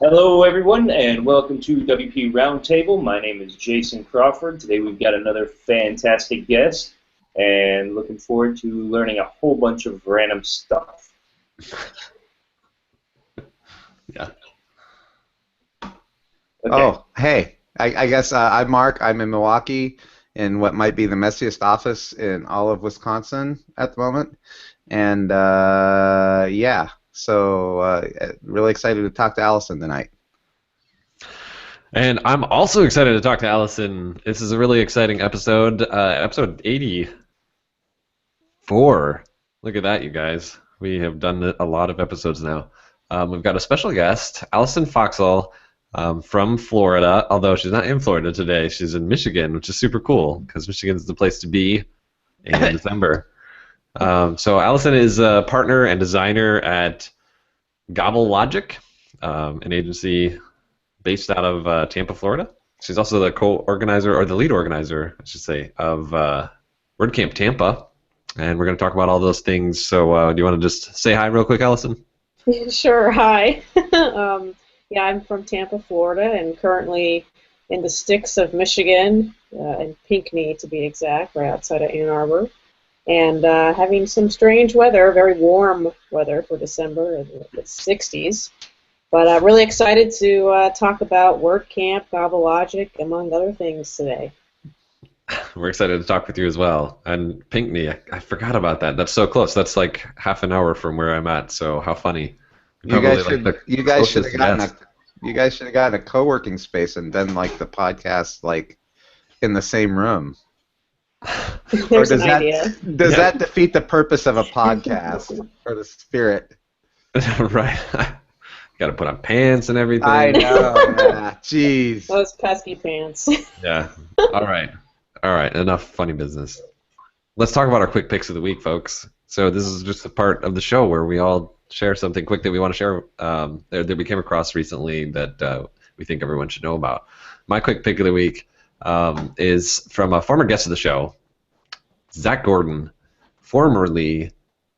Hello, everyone, and welcome to WP Roundtable. My name is Jason Crawford. Today we've got another fantastic guest, and looking forward to learning a whole bunch of random stuff. Yeah. Okay. Oh, hey. I guess I'm Mark. I'm in Milwaukee in what might be the messiest office in all of Wisconsin at the moment. And, yeah, so really excited to talk to Alison tonight. And I'm also excited to talk to Alison. This is a really exciting episode, episode 84. Look at that, you guys. We have done a lot of episodes now. We've got a special guest, Alison Foxall, from Florida, although she's not in Florida today. She's in Michigan, which is super cool because Michigan's the place to be in December. So Alison is a partner and designer at Gobble Logic, an agency based out of Tampa, Florida. She's also the co-organizer, or the lead organizer, I should say, of WordCamp Tampa. And we're going to talk about all those things. So do you want to just say hi real quick, Alison? Sure, hi. Yeah, I'm from Tampa, Florida, and currently in the sticks of Michigan, in Pinckney to be exact, right outside of Ann Arbor, and having some strange weather, very warm weather for December, it's 60s. But really excited to talk about WordCamp, Gobble Logic, among other things today. We're excited to talk with you as well. And Pinckney, I forgot about that. That's so close. That's like half an hour from where I'm at, so how funny. You guys should have gotten a co-working space and done like the podcast like in the same room. There's an idea. Does that defeat the purpose of a podcast or the spirit? Right. Got to put on pants and everything. I know. Yeah. Jeez. Those pesky pants. Yeah. All right. Enough funny business. Let's talk about our quick picks of the week, folks. So this is just a part of the show where we all share something quick that we want to share that we came across recently that we think everyone should know about. My quick pick of the week is from a former guest of the show, Zach Gordon, formerly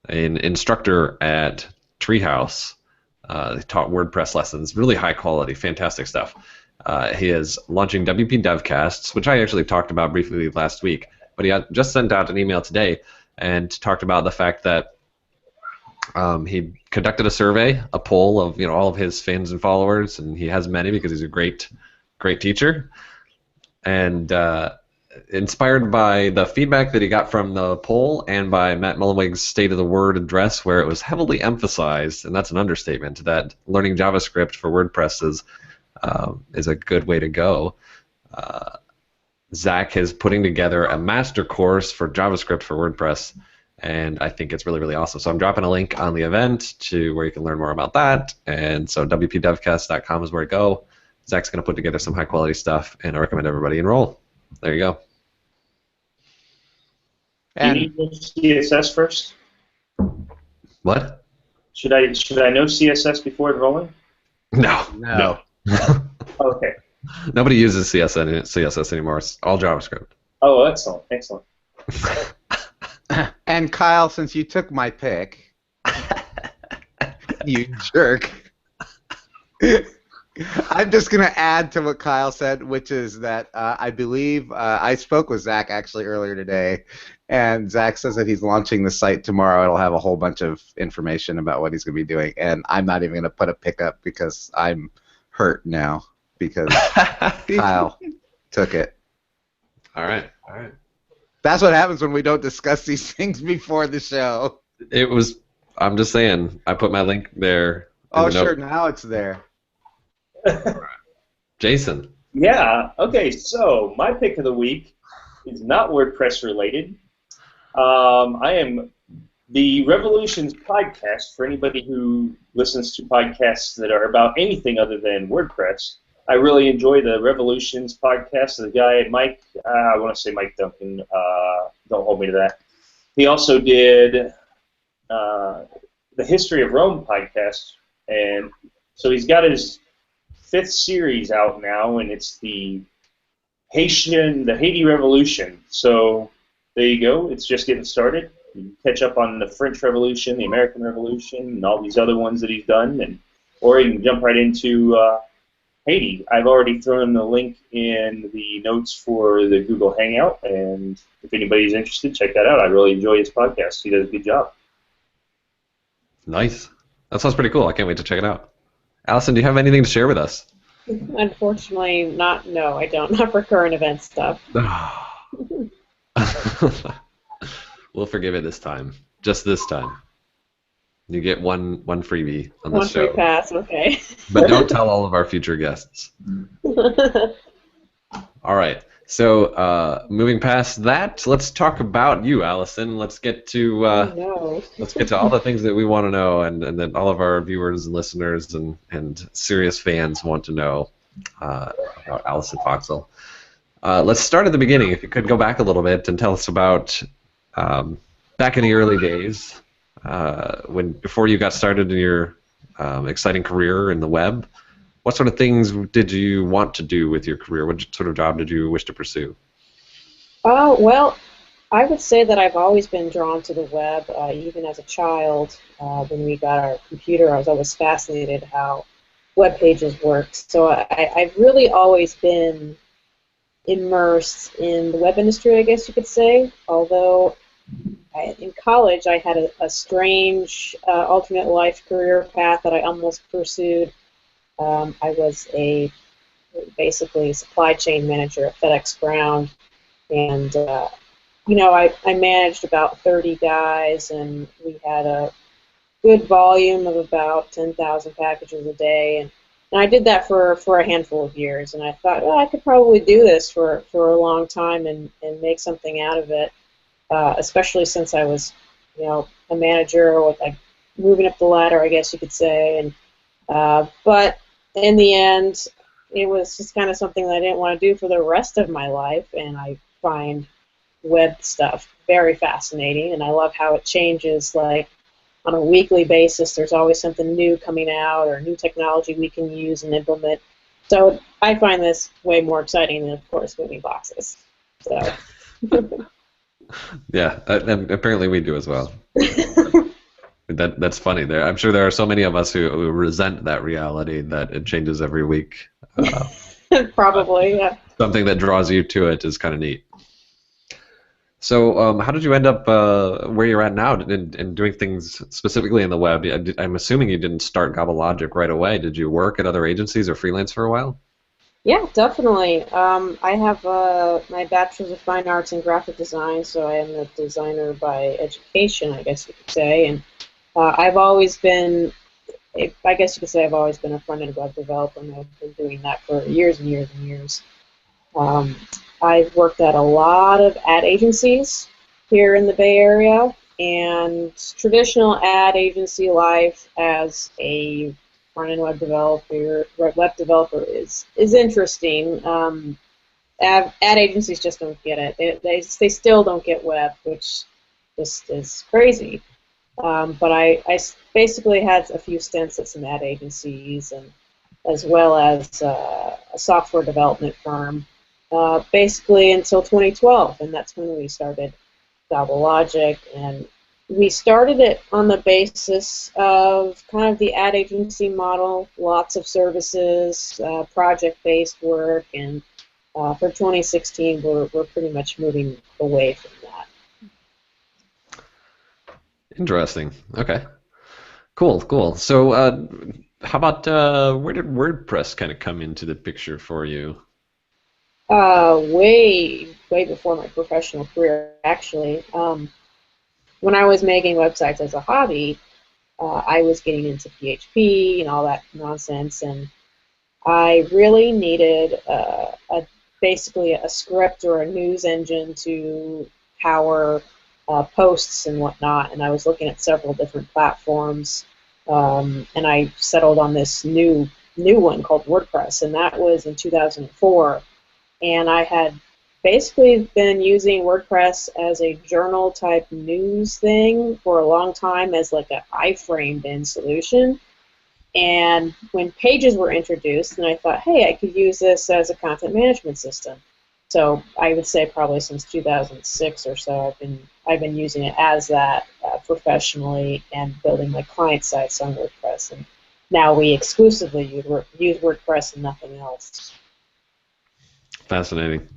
an instructor at Treehouse. He taught WordPress lessons, really high quality, fantastic stuff. He is launching WP Devcasts, which I actually talked about briefly last week, but he had just sent out an email today and talked about the fact that he conducted a survey, a poll of all of his fans and followers, and he has many because he's a great teacher. And inspired by the feedback that he got from the poll and by Matt Mullenweg's State of the Word address, where it was heavily emphasized, and that's an understatement, that learning JavaScript for WordPress is a good way to go. Zach is putting together a master course for JavaScript for WordPress, and I think it's really, really awesome. So I'm dropping a link on the event to where you can learn more about that. And so WPDevcast.com is where to go. Zach's going to put together some high-quality stuff, and I recommend everybody enroll. There you go. Do you need CSS first? What? Should I know CSS before enrolling? No. Okay. Nobody uses CSS anymore. It's all JavaScript. Oh, excellent. And Kyle, since you took my pick, you jerk. I'm just going to add to what Kyle said, which is that I believe I spoke with Zach actually earlier today, and Zach says that he's launching the site tomorrow. It'll have a whole bunch of information about what he's going to be doing, and I'm not even going to put a pick up because I'm hurt now because Kyle took it. All right. That's what happens when we don't discuss these things before the show. I'm just saying, I put my link there. Oh, sure, now it's there. Jason. Yeah, okay, so my pick of the week is not WordPress related. I am the Revolutions podcast. For anybody who listens to podcasts that are about anything other than WordPress, I really enjoy the Revolutions podcast. The guy, Mike, I want to say Mike Duncan, don't hold me to that. He also did the History of Rome podcast, and so he's got his 5th series out now, and it's the Haiti Revolution. So there you go. It's just getting started. You can catch up on the French Revolution, the American Revolution, and all these other ones that he's done, and or you can jump right into Haiti. I've already thrown the link in the notes for the Google Hangout, and if anybody's interested, check that out. I really enjoy his podcast. He does a good job. Nice. That sounds pretty cool. I can't wait to check it out. Alison, do you have anything to share with us? Unfortunately, not. No, I don't. Not for current event stuff. We'll forgive it this time. Just this time. You get one freebie on the show. One free pass, okay. But don't tell all of our future guests. All right. So moving past that, let's talk about you, Alison. Let's get to let's get to all the things that we want to know, and that all of our viewers and listeners and serious fans want to know about Alison Foxall. Let's start at the beginning. If you could go back a little bit and tell us about back in the early days, before you got started in your exciting career in the web. What sort of things did you want to do with your career? What sort of job did you wish to pursue? Well, I would say that I've always been drawn to the web. Even as a child, when we got our computer, I was always fascinated how web pages worked. So I've really always been immersed in the web industry, I guess you could say, although in college I had a strange alternate life career path that I almost pursued. I was basically a supply chain manager at FedEx Ground, and I managed about 30 guys, and we had a good volume of about 10,000 packages a day, and I did that for a handful of years, and I thought, well, I could probably do this for a long time and make something out of it, especially since I was, a manager, with like moving up the ladder, I guess you could say, and but in the end, it was just kind of something that I didn't want to do for the rest of my life, and I find web stuff very fascinating, and I love how it changes, like, on a weekly basis. There's always something new coming out or new technology we can use and implement. So I find this way more exciting than, of course, moving boxes. So. Yeah, and apparently we do as well. That's funny. I'm sure there are so many of us who resent that reality that it changes every week. Probably, yeah. Something that draws you to it is kind of neat. So how did you end up where you're at now in doing things specifically in the web? I'm assuming you didn't start Gobble Logic right away. Did you work at other agencies or freelance for a while? Yeah, definitely. I have my Bachelor's of Fine Arts in Graphic Design, so I am a designer by education, I guess you could say. And I've always been, I guess you could say I've always been a front-end web developer, and I've been doing that for years and years and years. I've worked at a lot of ad agencies here in the Bay Area, and traditional ad agency life as a front-end web developer is interesting. Ad agencies just don't get it. They still don't get web, which just is crazy. But I basically had a few stints at some ad agencies, and as well as a software development firm, basically until 2012, and that's when we started Gobble Logic. And we started it on the basis of kind of the ad agency model, lots of services, project-based work, and for 2016 we're pretty much moving away from that. Interesting. Okay. Cool. So how about where did WordPress kind of come into the picture for you? Way before my professional career, actually. When I was making websites as a hobby, I was getting into PHP and all that nonsense, and I really needed basically a script or a news engine to power posts and whatnot, and I was looking at several different platforms, and I settled on this new one called WordPress, and that was in 2004, and I had basically been using WordPress as a journal type news thing for a long time as like an iframe-in solution, and when pages were introduced, and I thought, hey, I could use this as a content management system. So I would say probably since 2006 or so, I've been using it as that professionally and building my client sites on WordPress. And now we exclusively use WordPress and nothing else. Fascinating.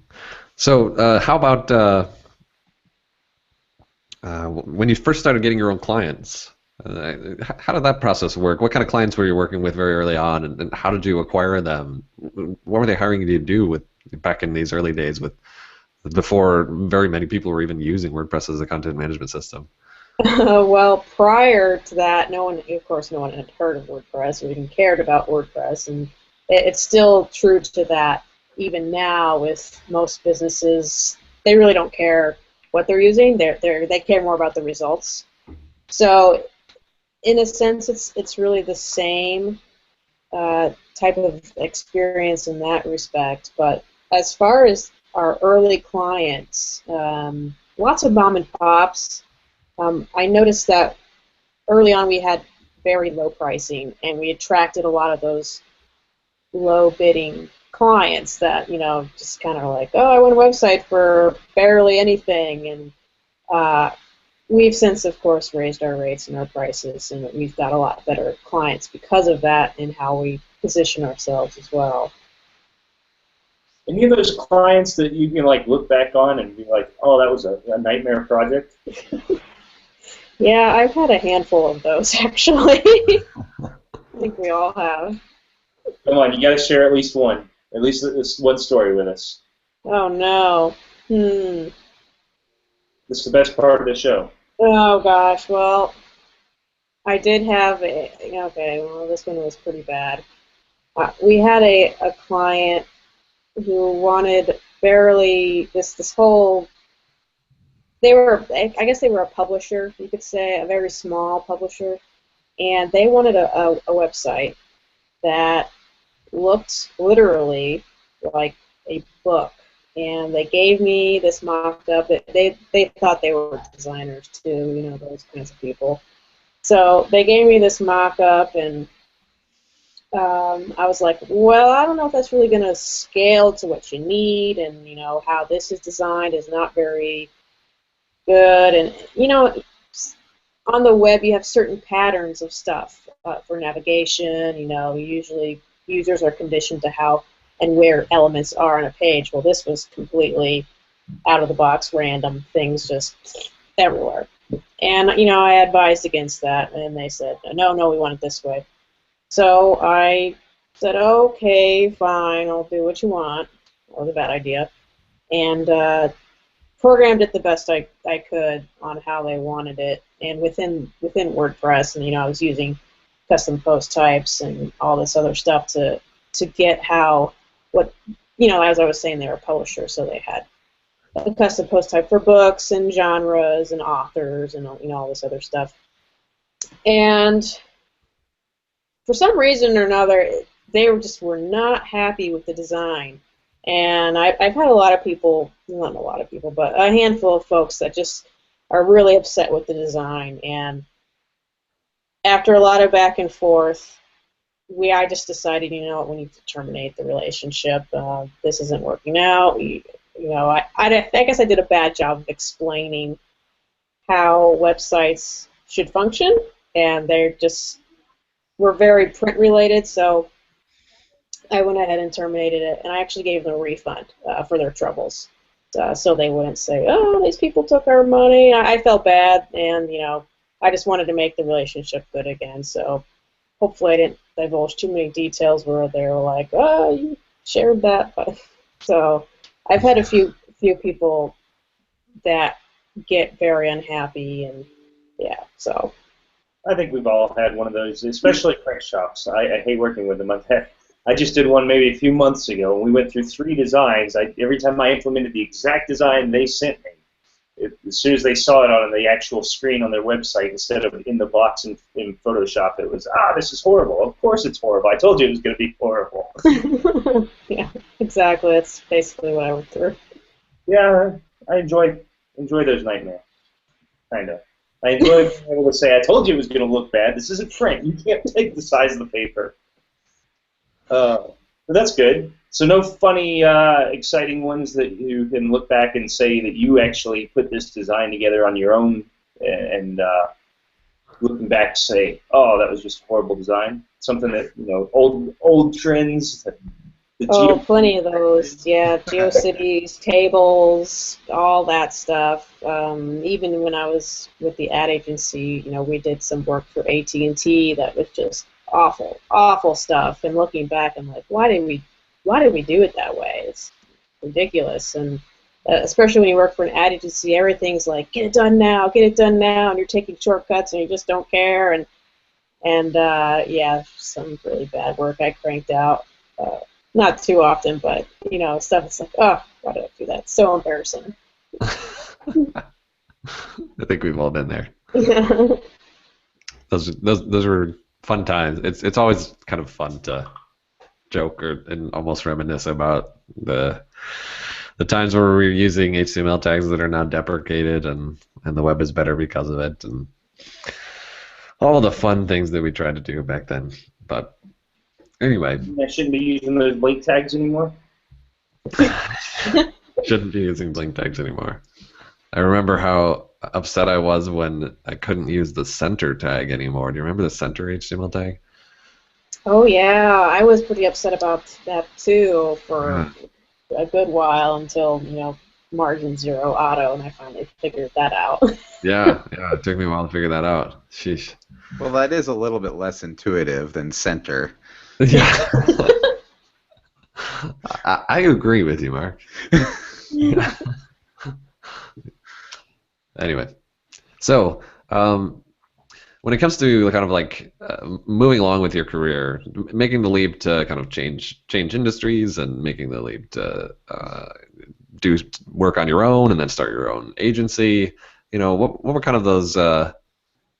So how about when you first started getting your own clients? How did that process work? What kind of clients were you working with very early on, and how did you acquire them? What were they hiring you to do back in these early days before very many people were even using WordPress as a content management system? Well, prior to that, no one had heard of WordPress or even cared about WordPress, and it's still true to that even now with most businesses. They really don't care what they're using. They care more about the results. So, in a sense, it's really the same type of experience in that respect. But as far as our early clients, lots of mom and pops. I noticed that early on we had very low pricing, and we attracted a lot of those low bidding clients that, just kind of like, oh, I want a website for barely anything. And we've since, of course, raised our rates and our prices, and we've got a lot better clients because of that and how we position ourselves as well. Any of those clients that you can look back on and be like, oh, that was a nightmare project? Yeah, I've had a handful of those, actually. I think we all have. Come on, you got to share at least one. At least this one story with us. Oh, no. This is the best part of the show. Oh, gosh. Well, I did have okay, well, this one was pretty bad. We had a client who wanted barely this whole... I guess they were a publisher, you could say, a very small publisher, and they wanted a website that looked literally like a book, and they gave me this mock-up. They thought they were designers too, those kinds of people. So they gave me this mock-up, and I was like, well, I don't know if that's really going to scale to what you need, and how this is designed is not very good. And on the web you have certain patterns of stuff for navigation. Usually users are conditioned to how and where elements are on a page. Well, this was completely out of the box, random things just everywhere. And I advised against that, and they said, no, we want it this way. So I said, okay, fine, I'll do what you want. That was a bad idea. And programmed it the best I could on how they wanted it, and within WordPress, and I was using custom post types and all this other stuff to get as I was saying, they were a publisher, so they had a custom post type for books and genres and authors and all this other stuff. And for some reason or another, they were not happy with the design. And I've had a lot of people, not a lot of people, but a handful of folks that just are really upset with the design. And after a lot of back and forth, I just decided, we need to terminate the relationship. This isn't working out. I guess I did a bad job of explaining how websites should function, and they just were very print related. So I went ahead and terminated it, and I actually gave them a refund for their troubles, so they wouldn't say, "Oh, these people took our money." I felt bad, and I just wanted to make the relationship good again. So hopefully, I didn't divulge too many details where they were like, "Oh, you shared that." So I've had a few people that get very unhappy, and yeah, so. I think we've all had one of those, especially print shops. I hate working with them. I just did one maybe a few months ago, and we went through 3 designs. Every time I implemented the exact design they sent me, as soon as they saw it on the actual screen on their website instead of in the box in Photoshop, it was, this is horrible. Of course it's horrible. I told you it was going to be horrible. Yeah, exactly. That's basically what I went through. Yeah, I enjoy those nightmares, kind of. I enjoy being able to say, I told you it was going to look bad. This isn't print. You can't take the size of the paper. But that's good. So no funny, exciting ones that you can look back and say that you actually put this design together on your own and looking back, say, "Oh, that was just horrible design." Something that old trends. Oh, plenty of those. Yeah, GeoCities, tables, all that stuff. Even when I was with the ad agency, we did some work for AT&T that was just awful, awful stuff. And looking back, I'm like, why did we do it that way? It's ridiculous. And especially when you work for an ad agency, everything's like, get it done now, and you're taking shortcuts and you just don't care. And yeah, some really bad work I cranked out. Not too often, but stuff. It's like, oh, why did I do that? So embarrassing. I think we've all been there. Yeah. Those were fun times. It's always kind of fun to joke and almost reminisce about the times where we were using HTML tags that are now deprecated, and the web is better because of it, and all the fun things that we tried to do back then. But anyway. I shouldn't be using those blink tags anymore. Shouldn't be using blink tags anymore. I remember how upset I was when I couldn't use the center tag anymore. Do you remember the center HTML tag? Oh yeah, I was pretty upset about that too for a good while until margin 0 auto, and I finally figured that out. Yeah, it took me a while to figure that out. Sheesh. Well, that is a little bit less intuitive than center. Yeah. I agree with you, Mark. Anyway, so when it comes to kind of like moving along with your career, making the leap to kind of change industries and making the leap to do work on your own and then start your own agency, what were kind of those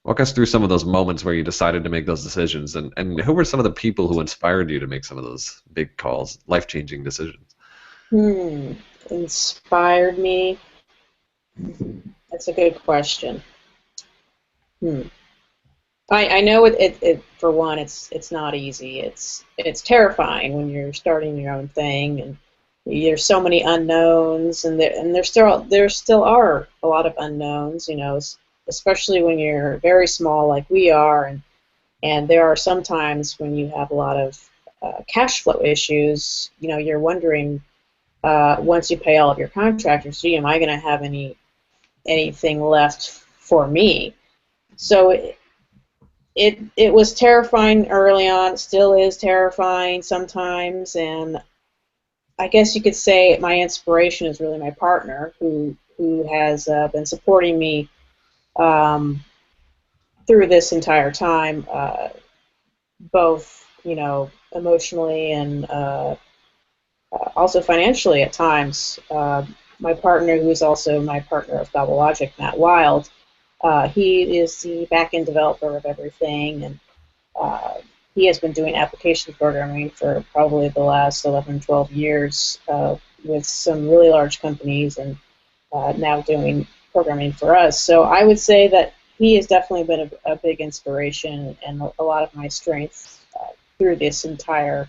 walk us through some of those moments where you decided to make those decisions, and who were some of the people who inspired you to make some of those big calls, life-changing decisions? Inspired me? That's a good question. I know it for one, it's not easy. It's terrifying when you're starting your own thing, and there's so many unknowns, and there still are a lot of unknowns, especially when you're very small like we are, and there are some times when you have a lot of cash flow issues. You're wondering once you pay all of your contractors, gee, am I going to have anything left for me? So it was terrifying early on. It still is terrifying sometimes, and I guess you could say my inspiration is really my partner, who has been supporting me through this entire time, both emotionally and also financially at times. My partner, who's also my partner of Gobble Logic, Matt Wild, he is the back-end developer of everything, and he has been doing application programming for probably the last 11, 12 years with some really large companies, and now doing programming for us. So I would say that he has definitely been a big inspiration and a lot of my strength through this entire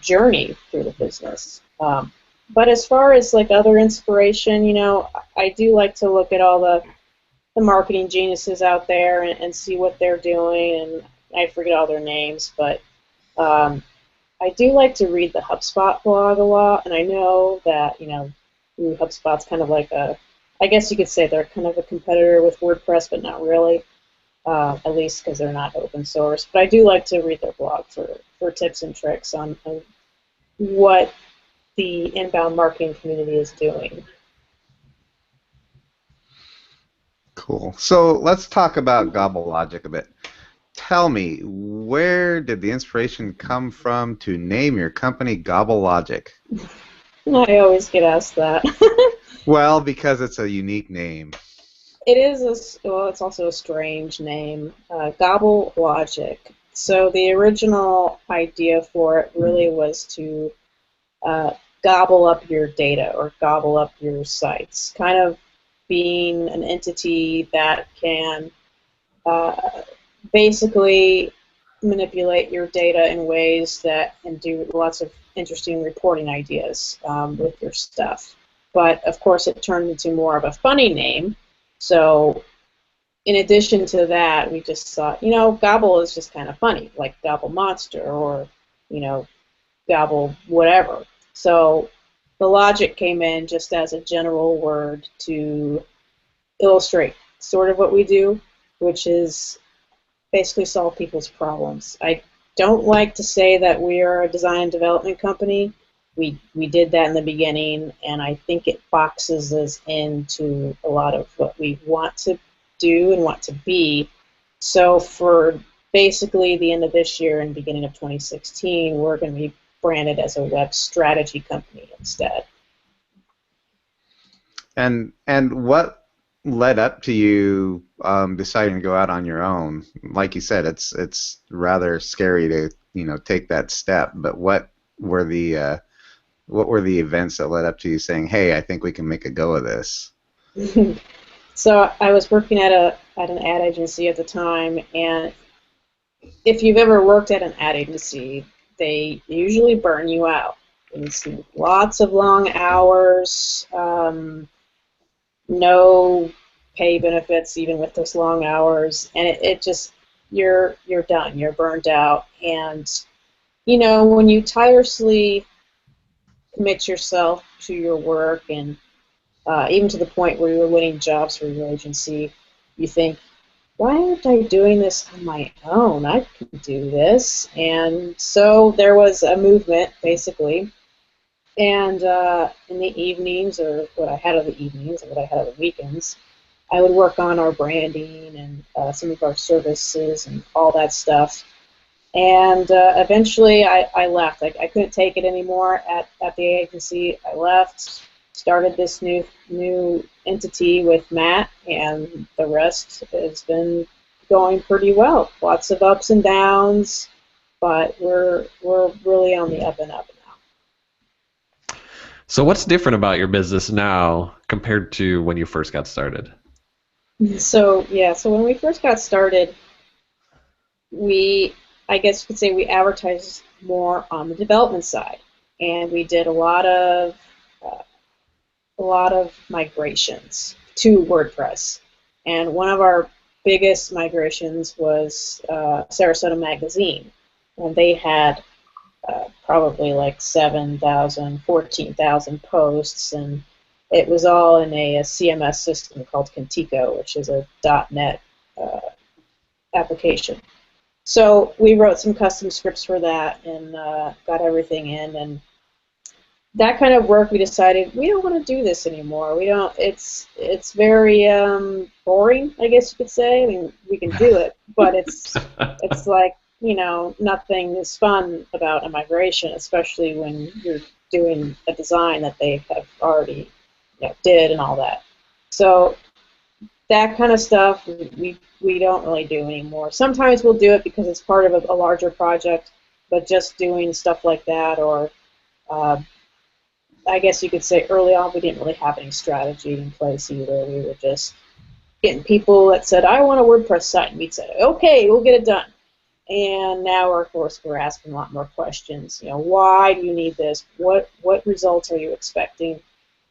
journey through the business. But as far as like other inspiration, I do like to look at all the marketing geniuses out there and see what they're doing, and I forget all their names, but I do like to read the HubSpot blog a lot, and I know that HubSpot's kind of like I guess you could say they're kind of a competitor with WordPress, but not really, at least because they're not open source. But I do like to read their blog for tips and tricks on what the inbound marketing community is doing. Cool. So let's talk about Gobble Logic a bit. Tell me, where did the inspiration come from to name your company Gobble Logic? I always get asked that. Well, because it's a unique name. It is it's also a strange name, Gobble Logic. So the original idea for it really was to gobble up your data or gobble up your sites, kind of being an entity that can basically manipulate your data in ways that can do lots of interesting reporting ideas with your stuff. But of course it turned into more of a funny name, so in addition to that, we just thought, Gobble is just kind of funny, like Gobble Monster or, Gobble whatever. So the logic came in just as a general word to illustrate sort of what we do, which is basically solve people's problems. I don't like to say that we are a design and development company. We did that in the beginning, and I think it boxes us into a lot of what we want to do and want to be. So for basically the end of this year and beginning of 2016, we're going to be branded as a web strategy company instead. And what led up to you deciding to go out on your own? Like you said, it's rather scary to take that step. But what were the events that led up to you saying, "Hey, I think we can make a go of this"? So I was working at an ad agency at the time, and if you've ever worked at an ad agency, they usually burn you out. It's lots of long hours, no pay benefits even with those long hours, and it just you're done. You're burned out, and when you tirelessly commit yourself to your work and even to the point where you're winning jobs for your agency, you think, why aren't I doing this on my own? I can do this. And so there was a movement, basically. And in the evenings, or what I had of the evenings, or what I had of the weekends, I would work on our branding and some of our services and all that stuff. And eventually I left. I couldn't take it anymore at the agency. I left, started this new entity with Matt, and the rest has been going pretty well. Lots of ups and downs, but we're really on the up and up now. So what's different about your business now compared to when you first got started? So when we first got started, I guess you could say we advertised more on the development side, and we did a lot of migrations to WordPress. And one of our biggest migrations was Sarasota Magazine, and they had probably like 7,000, 14,000 posts, and it was all in a CMS system called Contico, which is a .NET application. So we wrote some custom scripts for that and got everything in, and that kind of work, we decided we don't want to do this anymore. We don't. It's very boring, I guess you could say. I mean, we can do it, but it's like nothing is fun about a migration, especially when you're doing a design that they have already did and all that. So that kind of stuff we don't really do anymore. Sometimes we'll do it because it's part of a larger project, but just doing stuff like that, or I guess you could say early on we didn't really have any strategy in place either. We were just getting people that said, I want a WordPress site, and we'd say, okay, we'll get it done. And now, of course, we're asking a lot more questions. Why do you need this? What results are you expecting?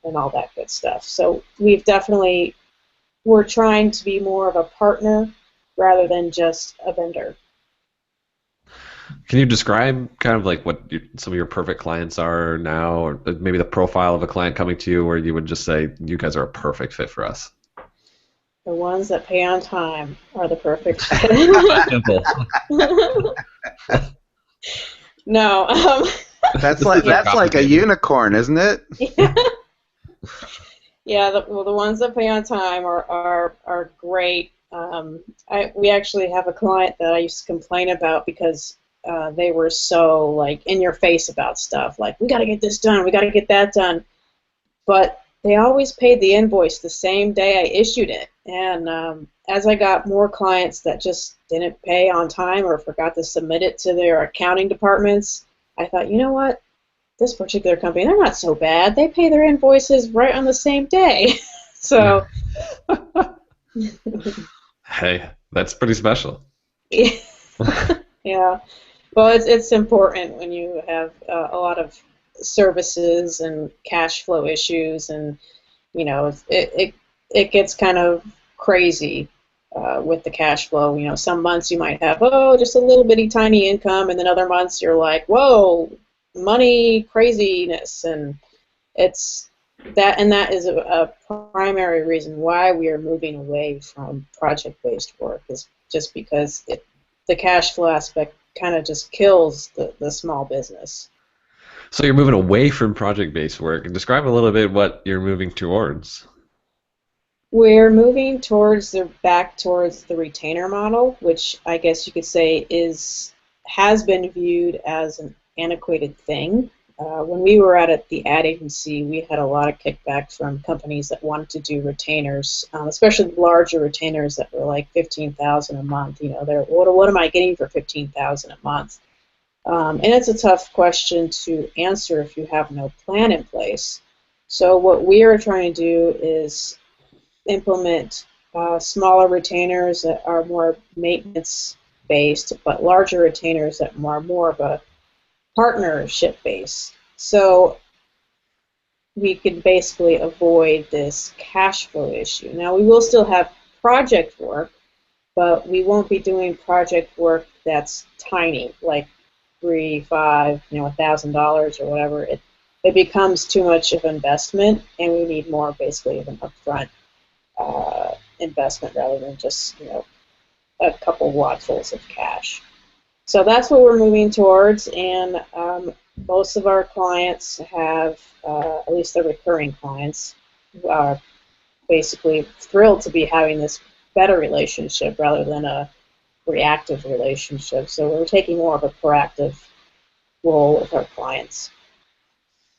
And all that good stuff. So we're trying to be more of a partner rather than just a vendor. Can you describe kind of like what some of your perfect clients are now, or maybe the profile of a client coming to you where you would just say, you guys are a perfect fit for us? The ones that pay on time are the perfect fit. Simple. No. That's like a unicorn, isn't it? Yeah. Yeah, the ones that pay on time are great. We actually have a client that I used to complain about because they were so like in your face about stuff. Like, we got to get this done, we got to get that done. But they always paid the invoice the same day I issued it. And as I got more clients that just didn't pay on time or forgot to submit it to their accounting departments, I thought, you know what? This particular company, they're not so bad. They pay their invoices right on the same day. So, hey, that's pretty special. Yeah. Well, it's important when you have a lot of services and cash flow issues, and it gets kind of crazy with the cash flow. You know, some months you might have, oh, just a little bitty tiny income, and then other months you're like, whoa, money craziness, and it's that, and that is a primary reason why we are moving away from project-based work, is just because the cash flow aspect kind of just kills the small business. So you're moving away from project-based work. Describe a little bit what you're moving towards. We're moving back towards the retainer model, which I guess you could say has been viewed as an antiquated thing. When we were at the ad agency, we had a lot of kickback from companies that wanted to do retainers, especially larger retainers that were like $15,000 a month. You know, what am I getting for $15,000 a month? And it's a tough question to answer if you have no plan in place. So what we are trying to do is implement smaller retainers that are more maintenance-based, but larger retainers that are more of a partnership-based. So we could basically avoid this cash flow issue. Now, we will still have project work, but we won't be doing project work that's tiny, like $3,000, $5,000, $1,000 or whatever. It becomes too much of investment, and we need more basically of an upfront investment rather than just a couple wadfuls of cash. So that's what we're moving towards, and most of our clients have, at least the recurring clients, are basically thrilled to be having this better relationship rather than a reactive relationship. So we're taking more of a proactive role with our clients.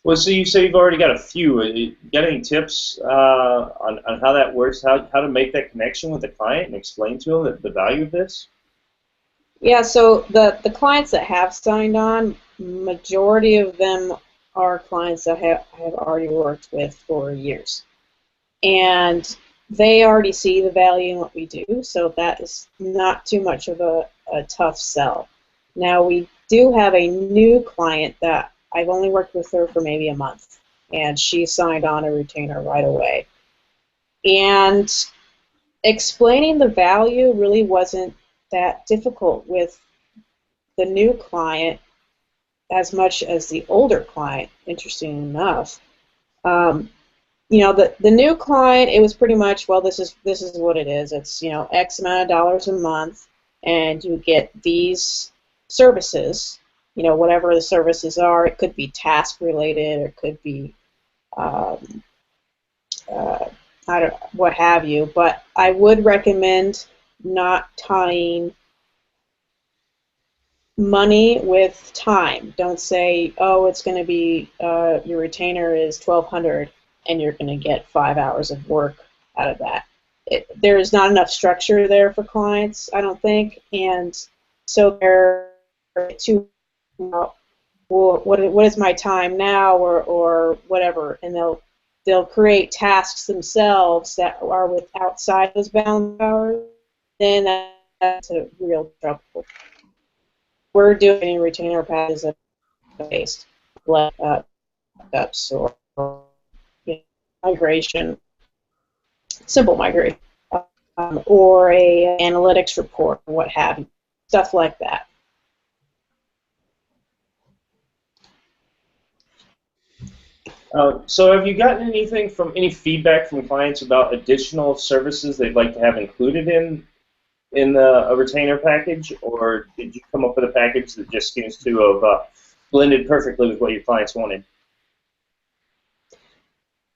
Well, so you say you've already got a few. You got any tips on how that works, how to make that connection with the client and explain to them the value of this? Yeah, so the clients that have signed on, majority of them are clients that I have already worked with for years. And they already see the value in what we do, so that is not too much of a tough sell. Now, we do have a new client that I've only worked with her for maybe a month, and she signed on a retainer right away. And explaining the value really wasn't that difficult with the new client as much as the older client, interesting enough. The new client, it was pretty much, well, this is what it is. It's X amount of dollars a month, and you get these services. Whatever the services are. It could be task related, or it could be what have you. But I would recommend not tying money with time. Don't say, oh, it's going to be your retainer is $1,200, and you're going to get 5 hours of work out of that. There is not enough structure there for clients, I don't think, and so they're too. Well, what is my time now, or whatever, and they'll create tasks themselves that are outside those bound hours. Then that's a real trouble. We're doing retainer packages based like backups or migration, simple migration, or a analytics report, or what have you, stuff like that. So have you gotten any feedback from clients about additional services they'd like to have included in a retainer package, or did you come up with a package that just seems to have blended perfectly with what your clients wanted?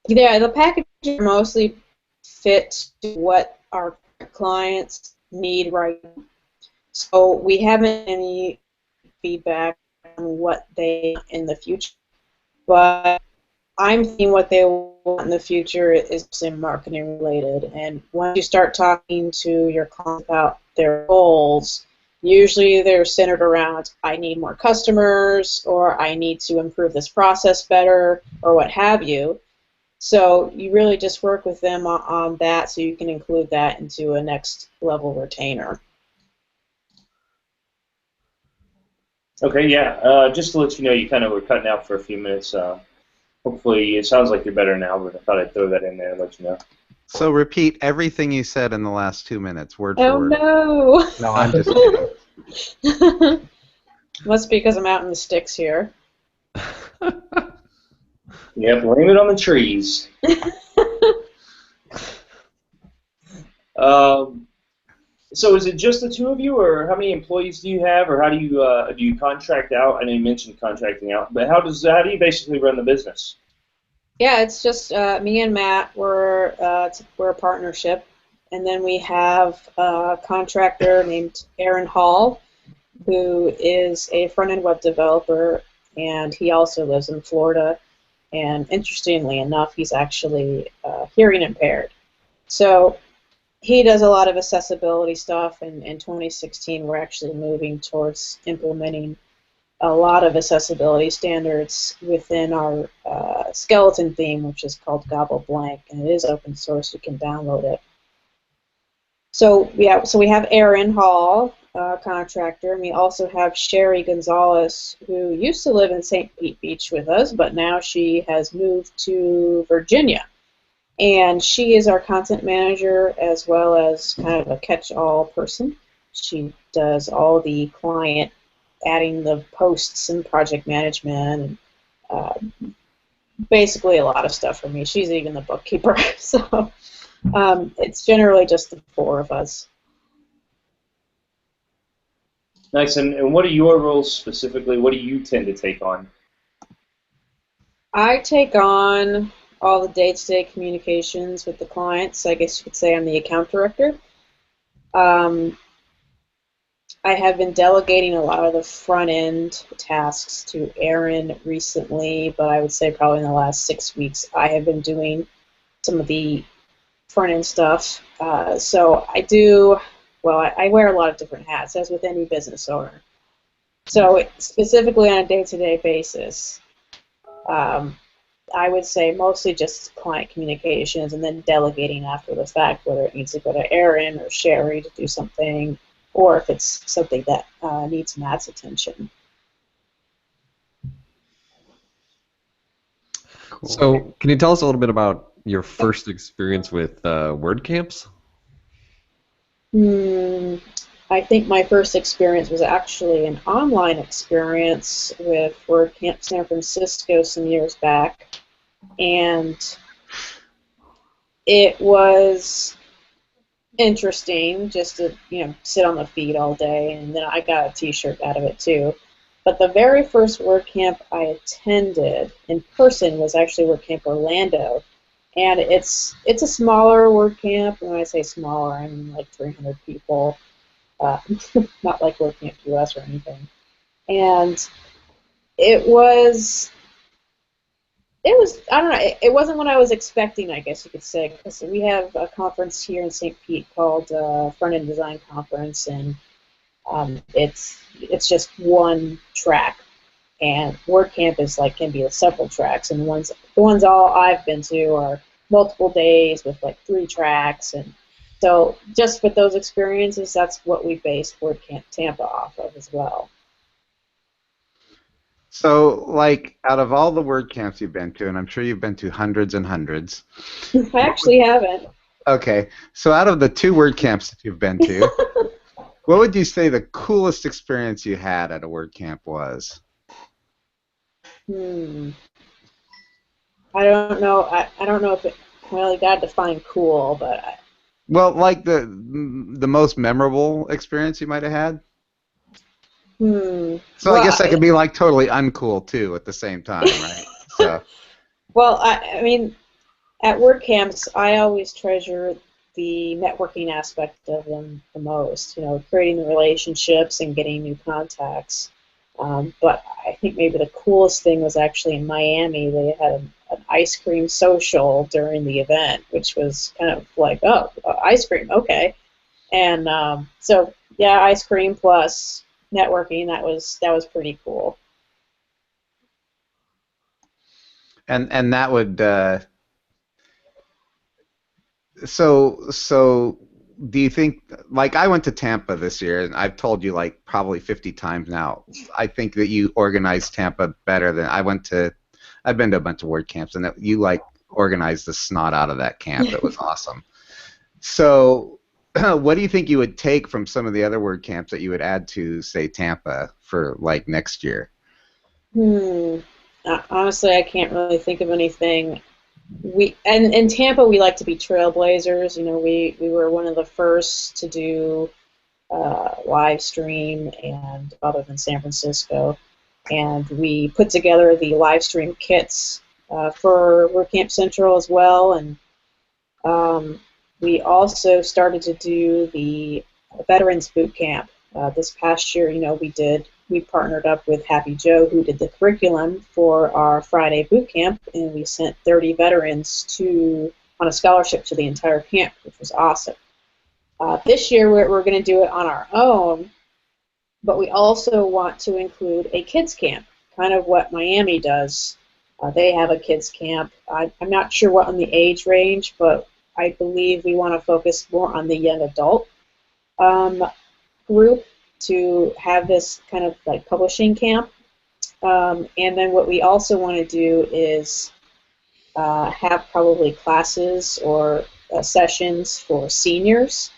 Yeah, the packages mostly fit to what our clients need right now. So we haven't any feedback on what they want in the future, but I'm thinking what they want in the future is marketing related. And once you start talking to your clients about their goals, usually they're centered around, I need more customers, or I need to improve this process better, or what have you. So you really just work with them on that so you can include that into a next level retainer. Okay, yeah. Just to let you know, you kind of were cutting out for a few minutes. Hopefully, it sounds like you're better now, but I thought I'd throw that in there and let you know. So repeat everything you said in the last 2 minutes, word Oh for word. no! No, I'm just kidding. Must be because I'm out in the sticks here. Yeah, blame it on the trees. So is it just the two of you, or how many employees do you have, or how do you contract out? I know you mentioned contracting out, but how do you basically run the business? Yeah, it's just me and Matt. We're a partnership, and then we have a contractor named Aaron Hall, who is a front-end web developer, and he also lives in Florida. And interestingly enough, he's actually hearing impaired. So he does a lot of accessibility stuff, and in 2016 we're actually moving towards implementing a lot of accessibility standards within our skeleton theme, which is called Gobble Blank, and it is open source. You can download it. So yeah, so we have Aaron Hall, contractor, and we also have Sherry Gonzalez, who used to live in St. Pete Beach with us, but now she has moved to Virginia. And she is our content manager as well as kind of a catch-all person. She does all the client adding the posts and project management and basically a lot of stuff for me. She's even the bookkeeper. So it's generally just the four of us. Nice. And what are your roles specifically? What do you tend to take on? I take on all the day-to-day communications with the clients. I guess you could say I'm the account director. I have been delegating a lot of the front-end tasks to Aaron recently, but I would say probably in the last 6 weeks I have been doing some of the front-end stuff. So I do, well, I wear a lot of different hats, as with any business owner. So specifically on a day-to-day basis, I would say mostly just client communications and then delegating after the fact, whether it needs to go to Aaron or Sherry to do something, or if it's something that needs Matt's attention. Cool. So, can you tell us a little bit about your first experience with WordCamps? I think my first experience was actually an online experience with WordCamp San Francisco some years back, and it was interesting just to sit on the feed all day, and then I got a t-shirt out of it too. But the very first WordCamp I attended in person was actually WordCamp Orlando, and it's a smaller WordCamp. And when I say smaller, I mean like 300 people, not like WordCamp US or anything. And it was I don't know, it wasn't what I was expecting, I guess you could say, because we have a conference here in St. Pete called Front End Design Conference, and it's just one track, and WordCamp is can be several tracks, and the ones all I've been to are multiple days with 3 tracks, and so just with those experiences, that's what we based WordCamp Tampa off of as well. So, out of all the WordCamps you've been to, and I'm sure you've been to hundreds and hundreds. I actually haven't. Okay, so out of the 2 WordCamps that you've been to, what would you say the coolest experience you had at a WordCamp was? I don't know. I don't know if it. Well, you got to define cool, but. Well, the most memorable experience you might have had. So well, I guess that could be totally uncool too at the same time, right? So. Well, I mean, at WordCamps, I always treasure the networking aspect of them the most. Creating the relationships and getting new contacts. But I think maybe the coolest thing was actually in Miami. They had an ice cream social during the event, which was kind of oh, ice cream, okay. And so yeah, ice cream plus networking, that was pretty cool. And that would so do you think, I went to Tampa this year, and I've told you probably 50 times now, I think that you organized Tampa better than I've been to a bunch of WordCamps, and that you organized the snot out of that camp. It was awesome. So, what do you think you would take from some of the other WordCamps that you would add to, say, Tampa for like next year? Honestly, I can't really think of anything. In Tampa, we like to be trailblazers. You know, we were one of the first to do live stream, and other than San Francisco, and we put together the live stream kits for WordCamp Central as well, and we also started to do the Veterans Boot Camp. This past year, you know, we partnered up with Happy Joe, who did the curriculum for our Friday boot camp, and we sent 30 veterans on a scholarship to the entire camp, which was awesome. This year, we're going to do it on our own, but we also want to include a kids camp, kind of what Miami does. They have a kids camp. I'm not sure what on the age range, but I believe we want to focus more on the young adult group to have this kind of like publishing camp. And then what we also want to do is have probably classes or sessions for seniors,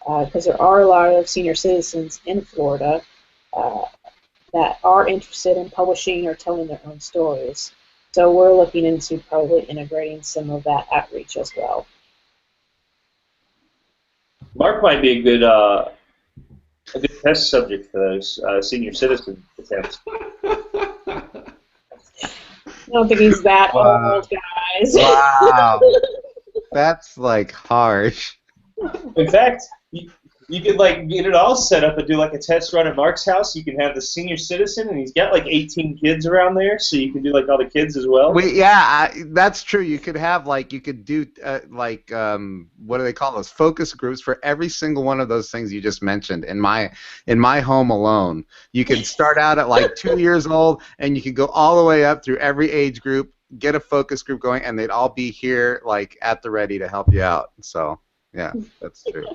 because there are a lot of senior citizens in Florida that are interested in publishing or telling their own stories. So we're looking into probably integrating some of that outreach as well. Mark might be a good test subject for those senior citizen attempts. I don't think he's that old, guys. Wow. That's like harsh. In fact, you could like get it all set up and do like a test run at Mark's house. You can have the senior citizen, and he's got like 18 kids around there, so you can do like all the kids as well. That's true. You could have what do they call those, focus groups for every single one of those things you just mentioned. In my home alone, you could start out at like 2 years old, and you could go all the way up through every age group, get a focus group going, and they'd all be here like at the ready to help you out. So yeah, that's true.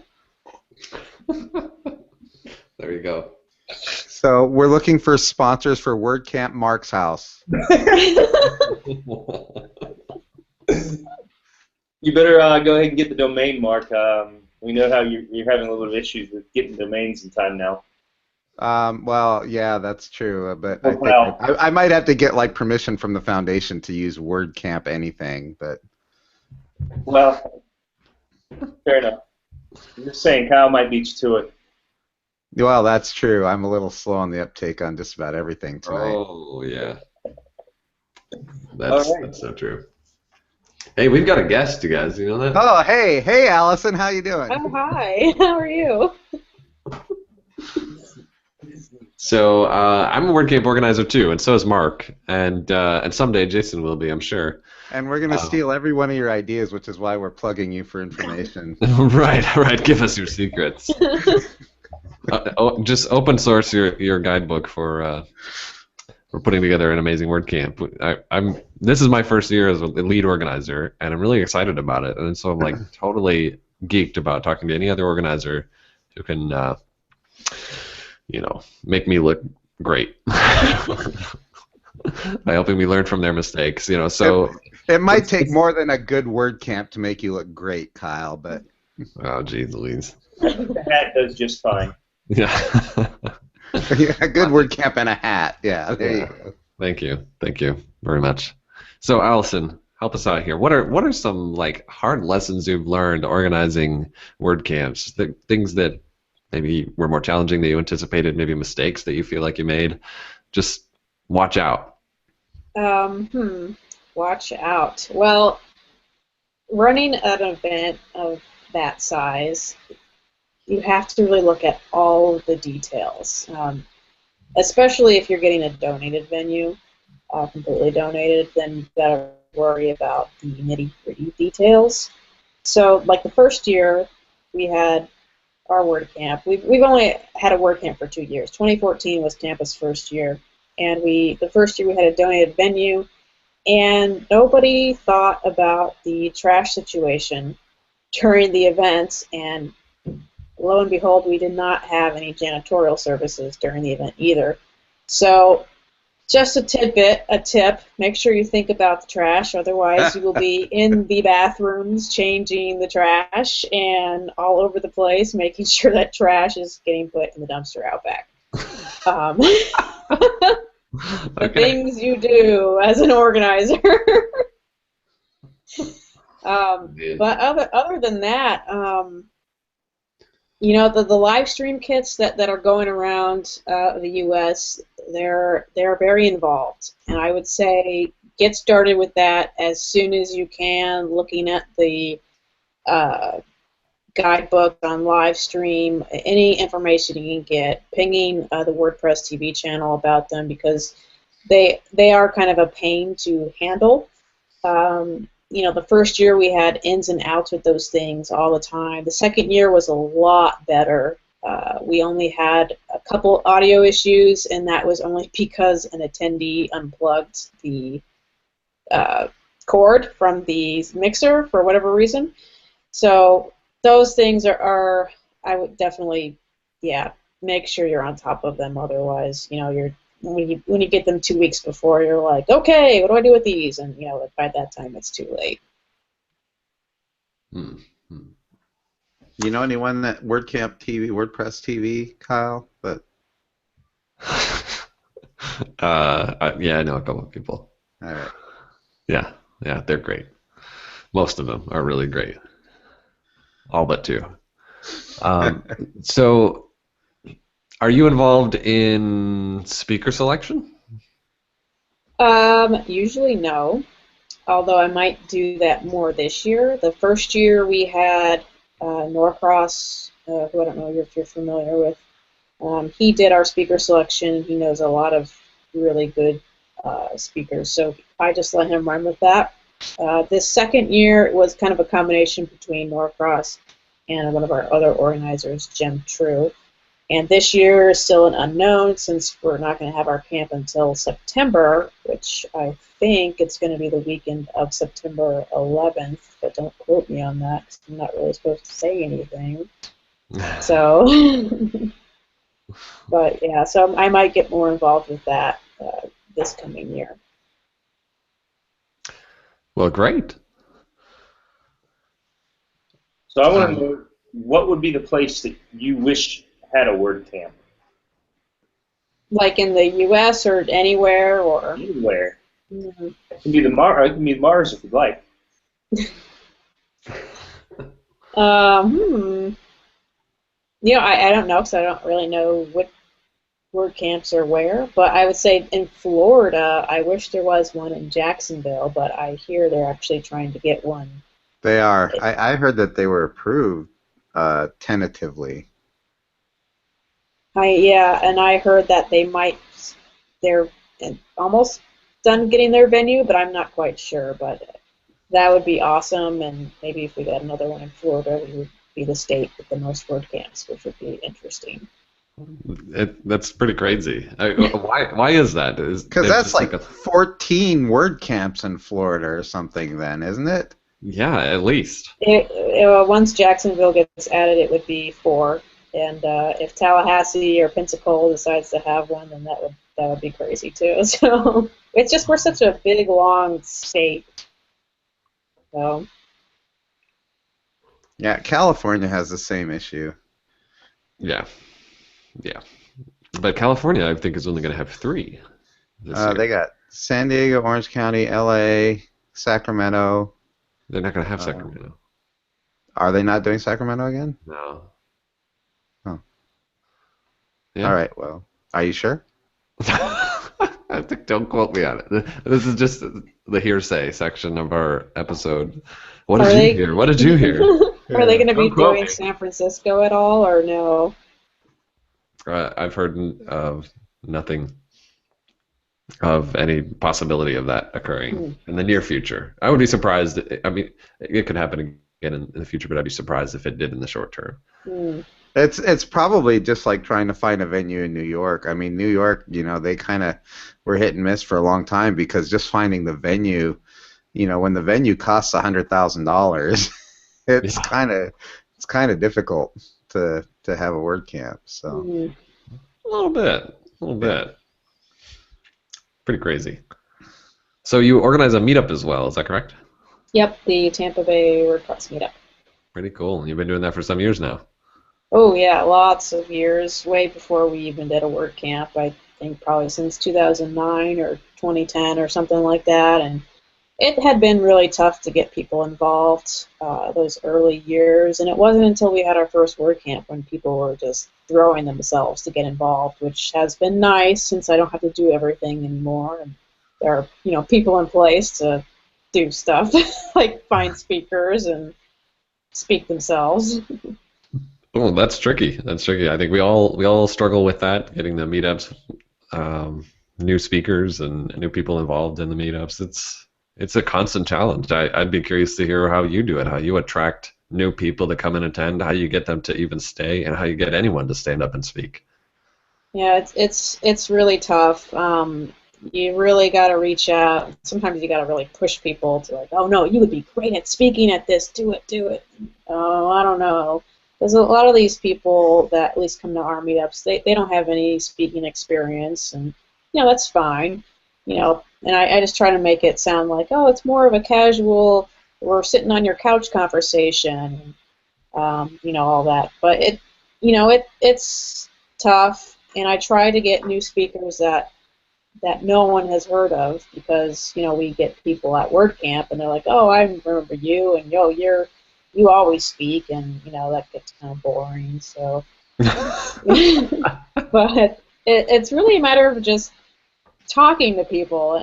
There you go. So we're looking for sponsors for WordCamp Mark's house. You better go ahead and get the domain, Mark. We know how you're having a little bit of issues with getting domains in time now. Well, yeah, that's true. But I think I might have to get like permission from the foundation to use WordCamp anything. But well, fair enough. I'm just saying, Kyle might beat you to it. Well, that's true. I'm a little slow on the uptake on just about everything tonight. Oh, yeah. That's so true. Hey, we've got a guest, you guys. You know that? Oh, hey, Alison. How you doing? Oh, hi. How are you? So I'm a WordCamp organizer too, and so is Mark, and someday Jason will be, I'm sure. And we're going to steal every one of your ideas, which is why we're plugging you for information. Right. Give us your secrets. Just open source your guidebook for putting together an amazing WordCamp. This is my first year as a lead organizer, and I'm really excited about it. And so I'm like totally geeked about talking to any other organizer who can, make me look great. By helping me learn from their mistakes, So it might take more than a good WordCamp to make you look great, Kyle. But oh, geez, Louise. The hat does just fine. Yeah. A good WordCamp and a hat. Yeah. There you go. Thank you very much. So, Alison, help us out here. What are some like hard lessons you've learned organizing WordCamps? Things that maybe were more challenging than you anticipated, maybe mistakes that you feel like you made. Just watch out. Watch out. Well, running an event of that size, you have to really look at all of the details, especially if you're getting a donated venue, completely donated, then you've got to worry about the nitty-gritty details. So, like the first year, we had our WordCamp. We've only had a WordCamp for 2 years. 2014 was Tampa's first year. And the first year we had a donated venue, and nobody thought about the trash situation during the event, and lo and behold, we did not have any janitorial services during the event either. So Just a tidbit, a tip. Make sure you think about the trash, otherwise you will be in the bathrooms changing the trash and all over the place, making sure that trash is getting put in the dumpster out back. The things you do as an organizer. But other than that, you know, the live stream kits that are going around the U.S., they're very involved, and I would say get started with that as soon as you can. Looking at the guidebook on live stream, any information you can get, pinging the WordPress TV channel about them, because they are kind of a pain to handle. You know, the first year we had ins and outs with those things all the time. The second year was a lot better. We only had a couple audio issues, and that was only because an attendee unplugged the cord from the mixer for whatever reason. So those things are I would definitely, yeah, make sure you're on top of them. Otherwise, you know, when you get them 2 weeks before, you're like, okay, what do I do with these? And you know, by that time, it's too late. You know anyone that WordCamp TV, WordPress TV, Kyle? But yeah, I know a couple of people. all right. Yeah, they're great. Most of them are really great. All but two. So, are you involved in speaker selection? Usually no, although I might do that more this year. The first year we had Norcross, who I don't know if you're familiar with. He did our speaker selection. He knows a lot of really good speakers, so I just let him run with that. This second year it was kind of a combination between Norcross and one of our other organizers, Jim True. And this year is still an unknown, since we're not going to have our camp until September, which I think it's going to be the weekend of September 11th, but don't quote me on that, because I'm not really supposed to say anything. So, but yeah, so I might get more involved with that this coming year. Well, great. So I want to know, what would be the place that you wish had a WordCamp? Like in the U.S. or anywhere, or Anywhere. Mm-hmm. It can be the Maurer if you'd like. You know, I don't know, because I don't really know what WordCamps are where, but I would say in Florida, I wish there was one in Jacksonville, but I hear they're actually trying to get one. They are. I heard that they were approved tentatively. Yeah, and I heard that they're almost done getting their venue, but I'm not quite sure. But that would be awesome, and maybe if we got another one in Florida, we would be the state with the most WordCamps, which would be interesting. That's pretty crazy. Why is that? Because that's like 14 WordCamps in Florida or something, then, isn't it? Yeah, at least. Once Jacksonville gets added, it would be 4. And if Tallahassee or Pensacola decides to have one, then that would be crazy too. So it's just, we're such a big, long state. So. Yeah, California has the same issue. Yeah. But California, I think, is only going to have 3 this year. They got San Diego, Orange County, L.A., Sacramento. They're not going to have Sacramento. Are they not doing Sacramento again? No. Oh. Yeah. All right, well, are you sure? I think, don't quote me on it. This is just the hearsay section of our episode. What did you hear? What did you hear? Are they going to be doing San Francisco at all, or no? I've heard of nothing of any possibility of that occurring in the near future. I would be surprised. I mean, it could happen again in the future, but I'd be surprised if it did in the short term. It's probably just like trying to find a venue in New York. I mean, New York, you know, they kind of were hit and miss for a long time, because just finding the venue, you know, when the venue costs $100,000, it's kind of difficult to have a WordCamp. So a little bit. Pretty crazy. So you organize a meetup as well, is that correct? Yep, the Tampa Bay WordPress meetup. Pretty cool. You've been doing that for some years now. Oh yeah, lots of years, way before we even did a WordCamp. I think probably since 2009 or 2010 or something like that. And it had been really tough to get people involved those early years. And it wasn't until we had our first WordCamp when people were just throwing themselves to get involved, which has been nice since I don't have to do everything anymore. And there are, people in place to do stuff like find speakers and speak themselves. Oh, that's tricky. That's tricky. I think we all struggle with that, getting the meetups, new speakers and new people involved in the meetups. It's a constant challenge. I'd be curious to hear how you do it, how you attract new people to come and attend, how you get them to even stay, and how you get anyone to stand up and speak. Yeah, it's really tough. You really got to reach out. Sometimes you got to really push people to like, oh no, you would be great at speaking at this. Do it. Oh, I don't know. There's a lot of these people that at least come to our meetups. They don't have any speaking experience, and that's fine. And I just try to make it sound like, oh, it's more of a casual, we're sitting on your couch conversation, all that. But it's tough, and I try to get new speakers that no one has heard of, because we get people at WordCamp and they're like, oh, I remember you, and you always speak, and that gets kind of boring. So, but it's really a matter of just talking to people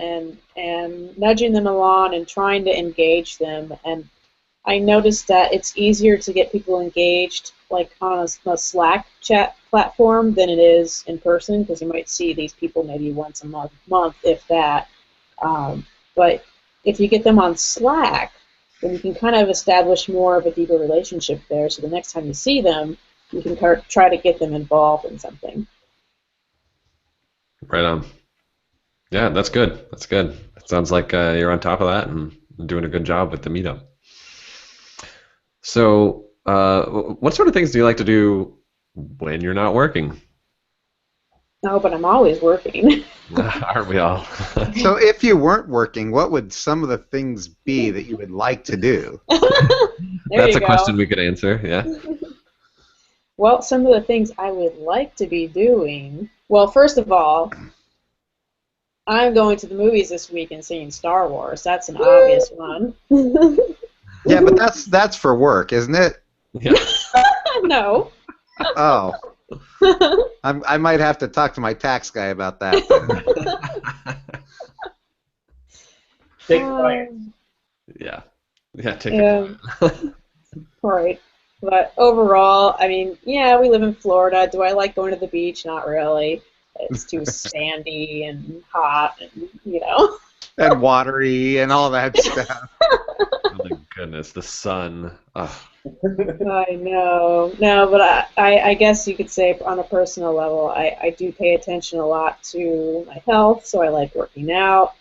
and nudging them along and trying to engage them. And I noticed that it's easier to get people engaged like on a Slack chat platform than it is in person, because you might see these people maybe once a month, if that. But if you get them on Slack, then you can kind of establish more of a deeper relationship there, so the next time you see them, you can try to get them involved in something. Right on. Yeah, that's good. That's good. It sounds like you're on top of that and doing a good job with the meetup. So, what sort of things do you like to do when you're not working? No, but I'm always working. Aren't we all? So if you weren't working, what would some of the things be that you would like to do? That's a question we could answer, yeah. Well, some of the things I would like to be doing, well, first of all, I'm going to the movies this week and seeing Star Wars. That's an obvious one. Yeah, but that's for work, isn't it? Yeah. No. Oh. I might have to talk to my tax guy about that. Take quiet. Yeah. Yeah, take it. Right. But overall, I mean, yeah, we live in Florida. Do I like going to the beach? Not really. It's too sandy and hot, and And watery and all that stuff. Oh my goodness, the sun. Ugh. I know. No, but I guess you could say on a personal level, I do pay attention a lot to my health, so I like working out.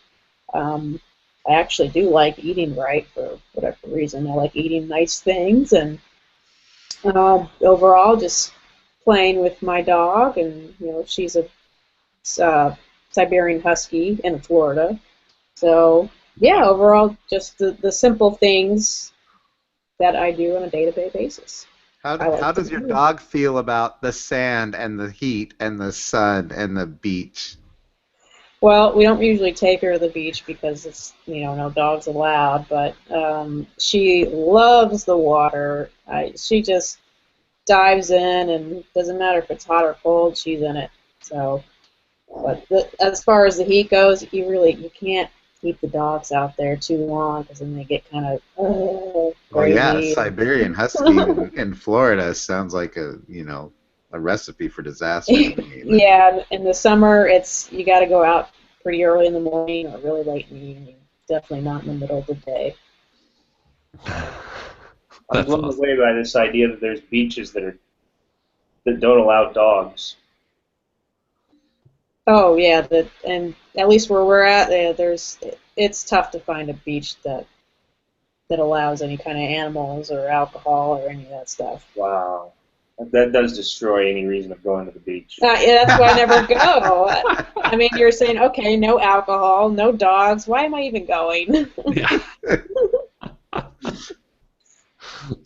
I actually do like eating right for whatever reason. I like eating nice things, and overall just playing with my dog, and she's a Siberian Husky in Florida. So yeah, overall just the simple things that I do on a day-to-day basis. How does your dog feel about the sand and the heat and the sun and the beach? Well, we don't usually take her to the beach because it's no dogs allowed, but she loves the water. She just dives in, and doesn't matter if it's hot or cold, she's in it. So, but as far as the heat goes, you can't keep the dogs out there too long, because then they get kind of Well, yeah, Siberian Husky in Florida sounds like a recipe for disaster. Yeah, in the summer, you got to go out pretty early in the morning or really late in the evening. Definitely not in the middle of the day. I'm blown away by this idea that there's beaches that don't allow dogs. Oh yeah, and at least where we're at, it's tough to find a beach that allows any kind of animals or alcohol or any of that stuff. Wow. That does destroy any reason of going to the beach. Yeah, that's why I never go. I mean, you're saying, okay, no alcohol, no dogs. Why am I even going? Yeah.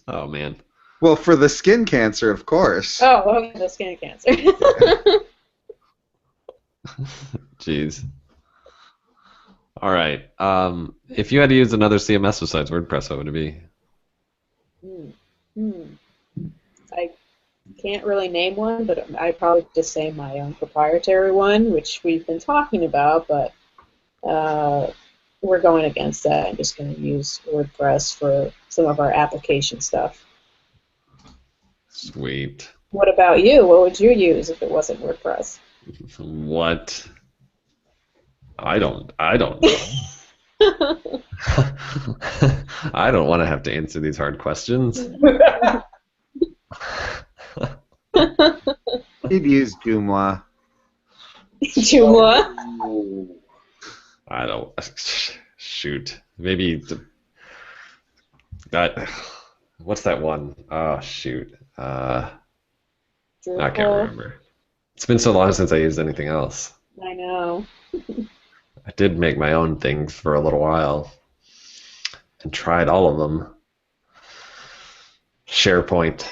Oh, man. Well, for the skin cancer, of course. Oh, okay, the skin cancer. Jeez. All right. If you had to use another CMS besides WordPress, what would it be? I can't really name one, but I'd probably just say my own proprietary one, which we've been talking about, but we're going against that. I'm just going to use WordPress for some of our application stuff. Sweet. What about you? What would you use if it wasn't WordPress? What? I don't know. I don't want to have to answer these hard questions. He'd use Joomla. Joomla? I don't. Shoot. Maybe. That. What's that one? Oh, shoot. I can't remember. It's been so long since I used anything else. I know. I did make my own things for a little while and tried all of them. SharePoint.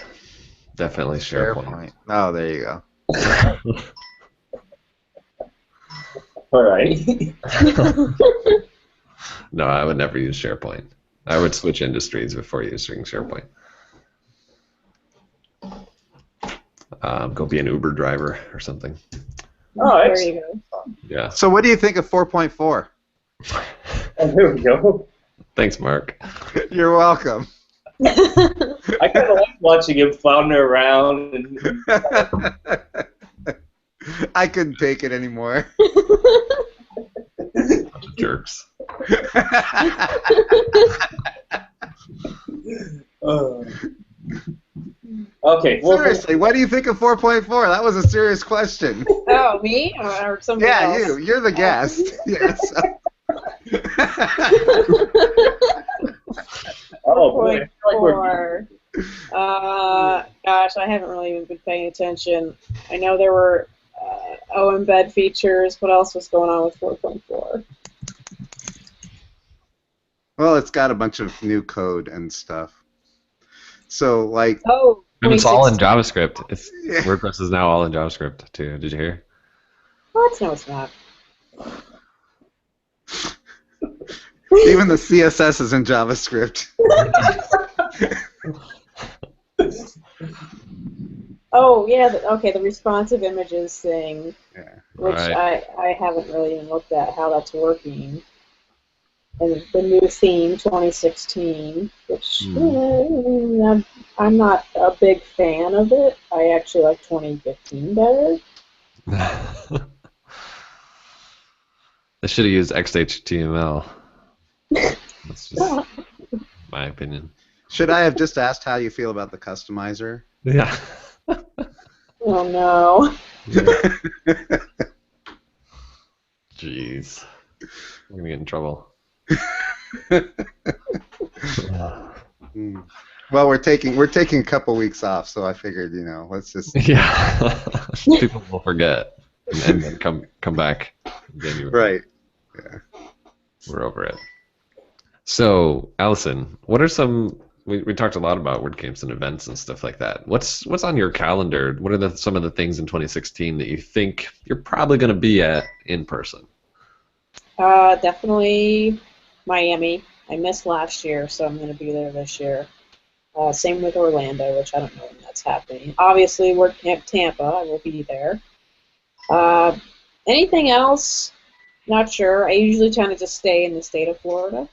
Definitely SharePoint. Oh, there you go. All right. No, I would never use SharePoint. I would switch industries before using SharePoint. Go be an Uber driver or something. Oh, there you go. Yeah. So what do you think of 4.4? Oh, there we go. Thanks, Mark. You're welcome. I kind of like watching him flounder around. And I couldn't take it anymore. Jerks. Okay. Well, Seriously, what do you think of 4.4? That was a serious question. Oh, me? Or somebody else? Yeah, you. You're the guest. Yes. Oh, boy. I feel like we're- 4.4. Gosh, I haven't really even been paying attention. I know there were embed features. What else was going on with 4.4? Well, it's got a bunch of new code and stuff. So, like... Oh, And it's all in 2016. JavaScript. WordPress is now all in JavaScript, too. Did you hear? What? No, it's not. Even the CSS is in JavaScript. Oh, yeah, okay, the responsive images thing, Yeah. which Right. I haven't really even looked at how that's working. And the new theme, 2016, which I'm not a big fan of it. I actually like 2015 better. They should have used XHTML. That's just my opinion. Should I have just asked how you feel about the customizer? Yeah. Oh, no. Jeez. I'm going to get in trouble. Well, we're taking a couple weeks off, so I figured, let's just... Yeah. People will forget and then come back in January. Right. Yeah. We're over it. So, Alison, what are some... We talked a lot about WordCamps and events and stuff like that. What's on your calendar? What are some of the things in 2016 that you think you're probably going to be at in person? Definitely Miami. I missed last year, so I'm going to be there this year. Same with Orlando, which I don't know when that's happening. Obviously, WordCamp Tampa, I will be there. Anything else? Not sure. I usually tend to just stay in the state of Florida.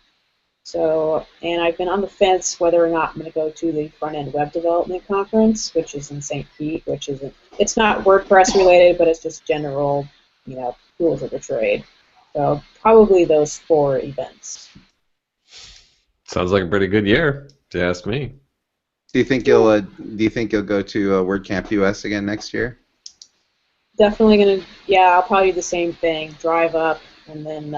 So, and I've been on the fence whether or not I'm going to go to the front-end web development conference, which is in St. Pete, which isn't, it's not WordPress related, but it's just general, tools of the trade. So probably those 4 events. Sounds like a pretty good year, if you ask me. Do you think you'll go to WordCamp US again next year? Definitely gonna, I'll probably do the same thing. Drive up and then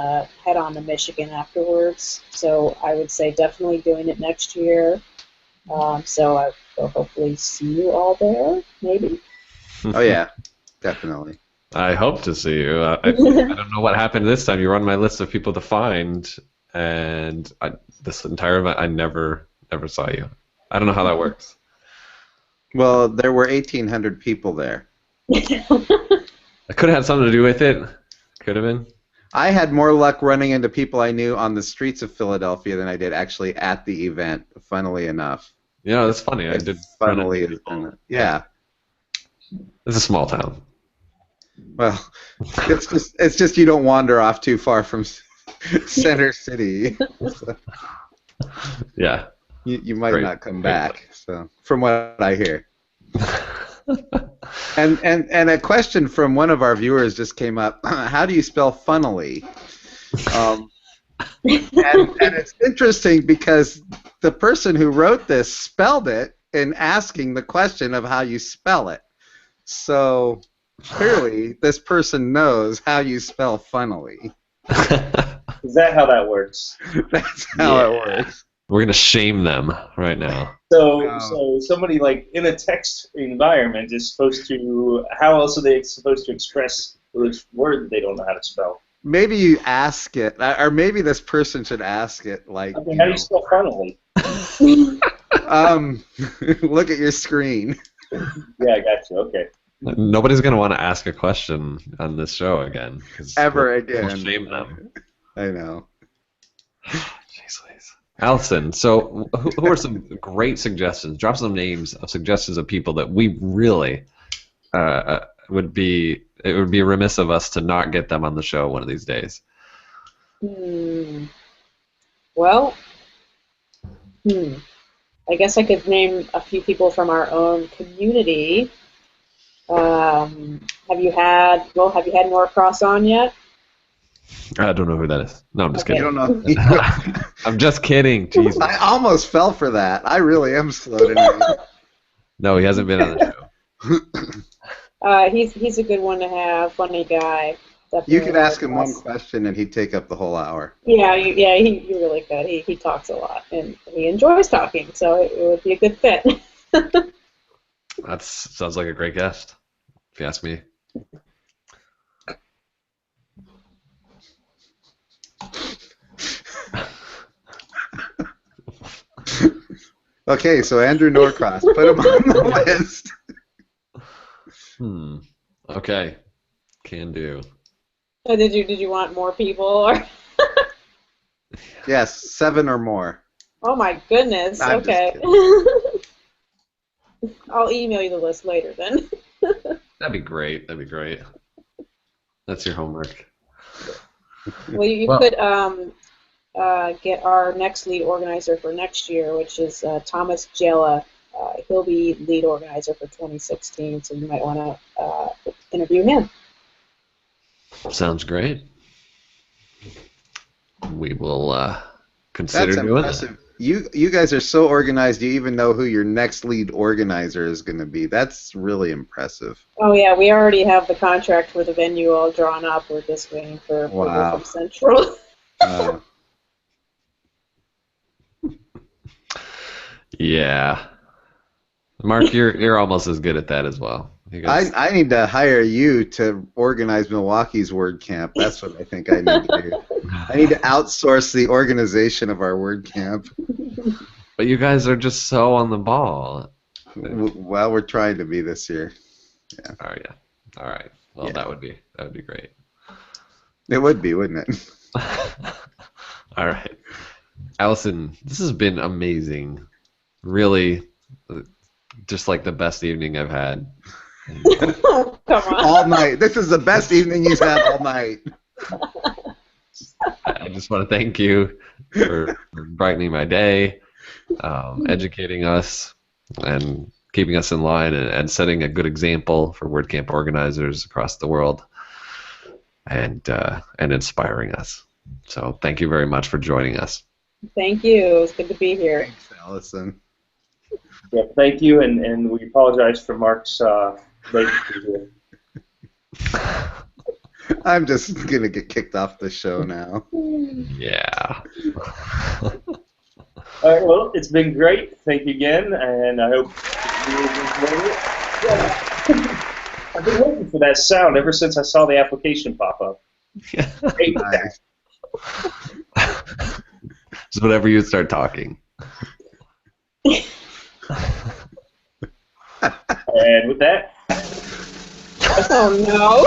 head on to Michigan afterwards. So I would say definitely doing it next year. So I will hopefully see you all there, maybe. Oh yeah, definitely. I hope to see you. I don't know what happened this time. You were on my list of people to find, and this entire event, I never saw you. I don't know how that works. Well, there were 1,800 people there. I could have had something to do with it. Could have been. I had more luck running into people I knew on the streets of Philadelphia than I did actually at the event, funnily enough. You know, that's funny. I did. Funnily, yeah. It's a small town. Well, it's just you don't wander off too far from Center City. So Yeah. you might not come back. So, from what I hear. And a question from one of our viewers just came up. How do you spell funnily? And it's interesting because the person who wrote this spelled it in asking the question of how you spell it. So clearly, this person knows how you spell funnily. Is that how that works? That's how it works. We're gonna shame them right now. So somebody like in a text environment is supposed to. How else are they supposed to express this word that they don't know how to spell? Maybe you ask it, or maybe this person should ask it, like. I mean, how do you spell funnily? Look at your screen. Yeah, I got you. Okay. Nobody's gonna want to ask a question on this show again. Ever again. We'll shame them. I know. Jeez, Louise. Allison, so who are some great suggestions? Drop some names of suggestions of people that we really would be. It would be remiss of us to not get them on the show one of these days. Well, I guess I could name a few people from our own community. Have you had Norcross on yet? I don't know who that is. No, I'm just You kidding. don't know. I'm just kidding. Jesus. I almost fell for that. I really am slow to name. No, he hasn't been on the show. He's a good one to have. Funny guy. Definitely. You could ask him one question and he'd take up the whole hour. Yeah, he really could. He talks a lot and he enjoys talking, so it would be a good fit. That sounds like a great guest, if you ask me. Okay, so Andrew Norcross, put him on the list. Okay, can do. So did you want more people or? Yes, 7 or more. Oh my goodness. I'm okay. just I'll email you the list later then. That'd be great. That'd be great. That's your homework. Well, you could get our next lead organizer for next year, which is Thomas Jella. He'll be lead organizer for 2016, so you might want to interview him. Sounds great. We will consider That's doing impressive. that. You guys are so organized. You even know who your next lead organizer is going to be. That's really impressive. Oh yeah, we already have the contract for the venue all drawn up. We're just waiting for approval from Central. Yeah. Mark, you're almost as good at that as well. I need to hire you to organize Milwaukee's WordCamp. That's what I think I need to do. I need to outsource the organization of our WordCamp. But you guys are just so on the ball. Well, we're trying to be this year. Yeah. Oh yeah. All right. Well, Yeah. that would be great. It would be, wouldn't it? All right. Allison, this has been amazing. Really, just like the best evening I've had. Oh, come on. All night. This is the best evening you've had all night. I just want to thank you for brightening my day, educating us, and keeping us in line, and setting a good example for WordCamp organizers across the world, and inspiring us. So thank you very much for joining us. Thank you. It was good to be here. Thanks, Allison. Yeah, thank you, and we apologize for Mark's late. I'm just going to get kicked off the show now. Yeah. All right, well, it's been great. Thank you again, and I hope you enjoyed it. Yeah. I've been waiting for that sound ever since I saw the application pop up. Hey, Nice. Just whenever you start talking. and with that, Oh no!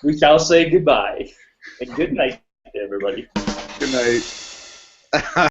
we shall say goodbye and good night to everybody. Good night.